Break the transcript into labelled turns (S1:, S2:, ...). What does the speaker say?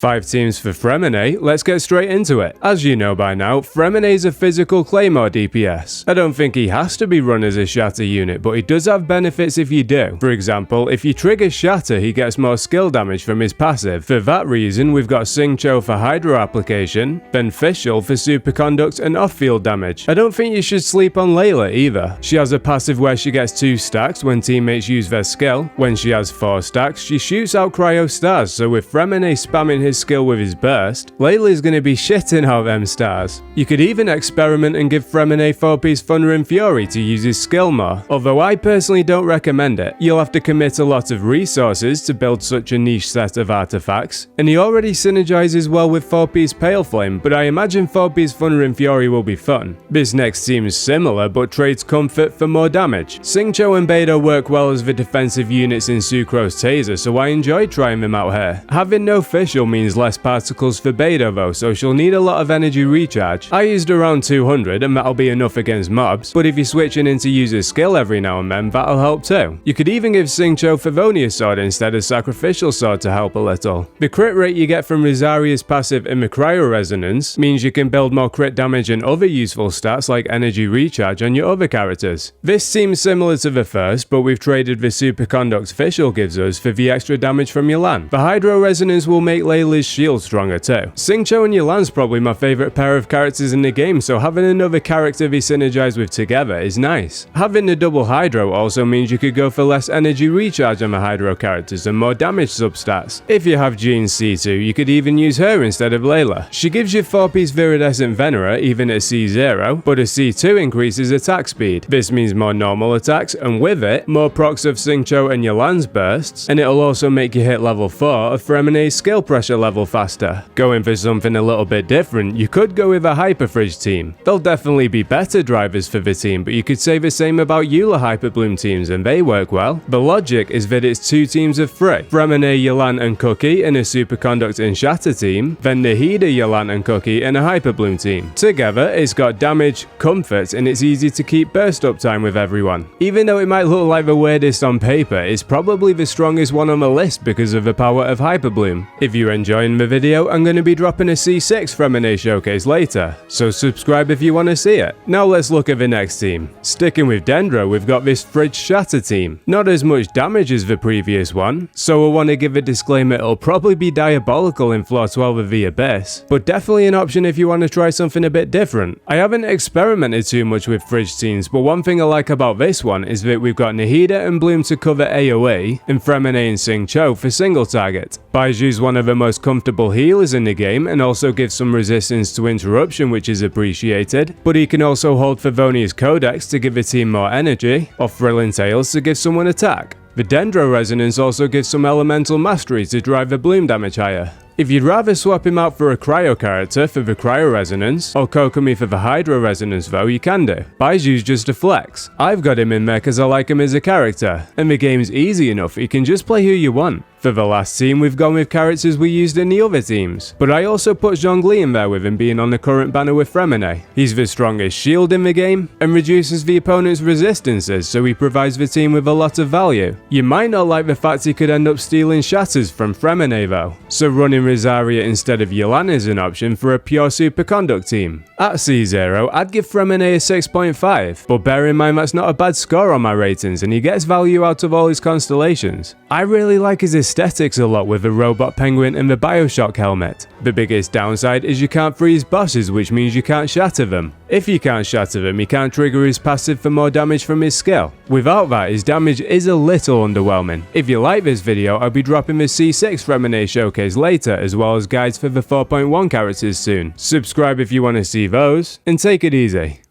S1: 5 teams for Freminet, let's get straight into it. As you know by now, Freminet is a physical claymore DPS. I don't think he has to be run as a shatter unit, but he does have benefits if you do. For example, if you trigger shatter, he gets more skill damage from his passive. For that reason, we've got C0 for hydro application, Beneficial for superconduct and off-field damage. I don't think you should sleep on Layla either. She has a passive where she gets 2 stacks when teammates use their skill. When she has 4 stacks, she shoots out cryo stars, so with Freminet spamming his skill with his burst, Layla is going to be shitting out them stars. You could even experiment and give Freminet 4-piece Thunder and Fury to use his skill more, although I personally don't recommend it. You'll have to commit a lot of resources to build such a niche set of artifacts, and he already synergizes well with 4-piece Pale Flame, but I imagine 4-piece Thunder and Fury will be fun. This next seems similar but trades comfort for more damage. C0 and Beidou work well as the defensive units in Sucro's Taser, so I enjoyed trying them out here. Having no Fischl means less particles for Beidou though, so she'll need a lot of energy recharge. I used around 200 and that'll be enough against mobs, but if you're switching into user skill every now and then, that'll help too. You could even give C0 Favonius Sword instead of Sacrificial Sword to help a little. The crit rate you get from Rosaria's passive in the Cryo Resonance means you can build more crit damage and other useful stats like energy recharge on your other characters. This seems similar to the first, but we've traded the superconduct Fischl gives us for the extra damage from Yelan. The Hydro Resonance will make Layla's shield stronger too. C0 and Yelan's probably my favourite pair of characters in the game, so having another character be synergized with together is nice. Having the double Hydro also means you could go for less energy recharge on the Hydro characters and more damage substats. If you have Jean's C2, you could even use her instead of Layla. She gives you 4-piece Viridescent Venera even at C0, but a C2 increases attack speed. This means more normal attacks, and with it, more procs of C0 and Yelan's bursts, and it'll also make you hit level 4 of Freminet's skill pressure level faster. Going for something a little bit different, you could go with a Hyperfridge team. They'll definitely be better drivers for the team, but you could say the same about Eula Hyperbloom teams and they work well. The logic is that it's 2 teams of 3, Freminet, Yelan and Cookie in a Superconduct and Shatter team, then Nahida, Yelan and Cookie in a Hyperbloom team. Together, it's got damage, comfort, and it's easy to keep burst uptime with everyone. Even though it might look like the weirdest on paper, it's probably the strongest one on the list because of the power of Hyperbloom. If you're enjoying the video, I'm going to be dropping a C6 Freminet showcase later, so subscribe if you want to see it. Now let's look at the next team. Sticking with Dendro, we've got this Fridge Shatter team. Not as much damage as the previous one, so I want to give a disclaimer it'll probably be diabolical in floor 12 of the Abyss, but definitely an option if you want to try something a bit different. I haven't experimented too much with Fridge teams, but one thing I like about this one is that we've got Nahida and Bloom to cover AoE, and Freminet and C0 for single target. Baiju's one of the most comfortable healers in the game and also gives some resistance to interruption, which is appreciated, but he can also hold Favonius Codex to give the team more energy, or Thrilling Tales to give someone attack. The Dendro Resonance also gives some elemental mastery to drive the Bloom damage higher. If you'd rather swap him out for a Cryo character for the Cryo Resonance, or Kokomi for the Hydro Resonance though, you can do. Baiju's just a flex. I've got him in there because I like him as a character, and the game's easy enough, you can just play who you want. For the last team, we've gone with characters we used in the other teams, but I also put Zhongli in there with him being on the current banner with Freminet. He's the strongest shield in the game, and reduces the opponent's resistances, so he provides the team with a lot of value. You might not like the fact he could end up stealing shatters from Freminet though, so running Rosaria instead of Yelan is an option for a pure superconduct team. At C0, I'd give Freminet a 6.5, but bear in mind that's not a bad score on my ratings and he gets value out of all his constellations. I really like his aesthetics a lot with the robot penguin and the Bioshock helmet. The biggest downside is you can't freeze bosses, which means you can't shatter them. If you can't shatter them, he can't trigger his passive for more damage from his skill. Without that, his damage is a little underwhelming. If you like this video, I'll be dropping the C6 Freminet showcase later, as well as guides for the 4.1 characters soon. Subscribe if you want to see those, and take it easy.